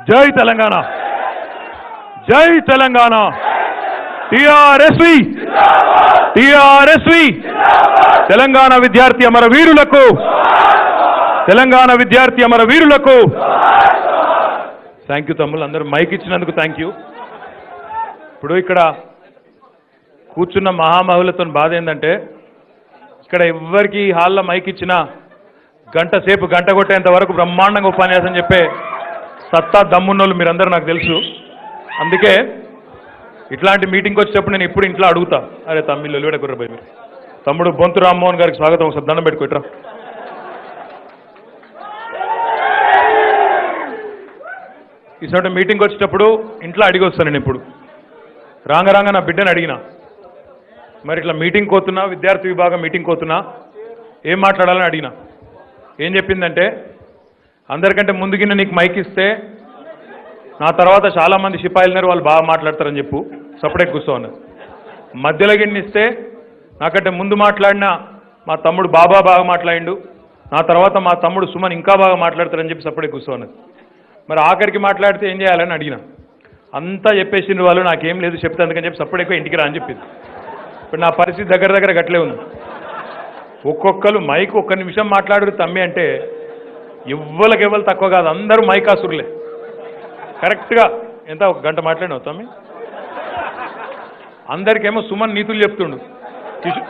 జై తెలంగాణ, జై Telangana, TRSV, TRSV. Telangana విద్యార్థి అమర వీరులకు, తెలంగాణ విద్యార్థి అమర వీరులకు. థ్యాంక్ యూ తమ్ముళ్ళు, అందరూ మైక్ ఇచ్చినందుకు థ్యాంక్ యూ. ఇప్పుడు ఇక్కడ కూర్చున్న మహామహులతో బాధ ఏంటంటే, ఇక్కడ ఎవ్వరికి హాల్లో మైక్ ఇచ్చినా గంట సేపు గంట కొట్టేంత వరకు బ్రహ్మాండంగా ఉపన్యాసం చెప్పే సత్తా దమ్మున్నోళ్ళు మీరందరూ నాకు తెలుసు. అందుకే ఇట్లాంటి మీటింగ్కి వచ్చేటప్పుడు నేను ఇప్పుడు ఇంట్లో అడుగుతా, అరే తమ్మిళ్ళు వెలువడ కుర్రబాయి మీరు తమ్ముడు బొంతు రామ్మోహన్ గారికి స్వాగతం, ఒకసారి దండం పెట్టుకోట్రా. ఈసారి మీటింగ్కి వచ్చేటప్పుడు ఇంట్లో అడిగి వస్తాను నేను. ఇప్పుడు రాంగ నా బిడ్డని అడిగిన, మరి ఇట్లా మీటింగ్ కోతున్నా, విద్యార్థి విభాగం మీటింగ్ కోతున్నా, ఏం మాట్లాడాలని అడిగిన. ఏం చెప్పిందంటే, అందరికంటే ముందుగిన్న నీకు మైక్ ఇస్తే నా తర్వాత చాలామంది సిపాయిలున్నారు, వాళ్ళు బాగా మాట్లాడతారని చెప్పు, సపరేట్ కూర్చో అన్నది. మధ్యలో గిన్నె ఇస్తే నాకంటే ముందు మాట్లాడిన మా తమ్ముడు బాబా బాగా మాట్లాడిండు, నా తర్వాత మా తమ్ముడు సుమన్ ఇంకా బాగా మాట్లాడతారని చెప్పి సపరేట్ కూర్చో అన్నది. మరి ఆఖరికి మాట్లాడితే ఏం చేయాలని అడిగిన. అంతా చెప్పేసిండ్రు వాళ్ళు, నాకేం లేదు చెప్తే అందుకని చెప్పి సపరేట్ ఎక్కువ ఇంటికి రా అని చెప్పింది. ఇప్పుడు నా పరిస్థితి దగ్గర గట్లే ఉంది. ఒక్కొక్కరు మైక్ ఒక్క నిమిషం మాట్లాడు తమ్మి అంటే ఎవ్వరు తక్కువ కాదు, అందరూ మైకాసురులే. కరెక్ట్గా ఎంత ఒక గంట మాట్లాడినావు తమ్మి. అందరికేమో సుమన్ నీతులు చెప్తుండు,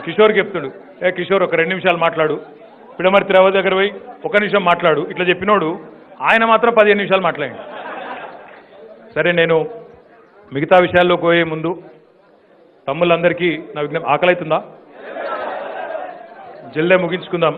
కిషోర్కి చెప్తుండు, ఏ కిషోర్ ఒక 2 నిమిషాలు మాట్లాడు, పిడమర్తి రావు దగ్గర పోయి 1 నిమిషం మాట్లాడు, ఇట్లా చెప్పినోడు ఆయన మాత్రం 15 నిమిషాలు మాట్లాడండి. సరే, నేను మిగతా విషయాల్లోకి పోయే ముందు తమ్ముళ్ళందరికీ నా విజ్ఞప్తి, ఆకలి అవుతుందా? జల్దే ముగించుకుందాం.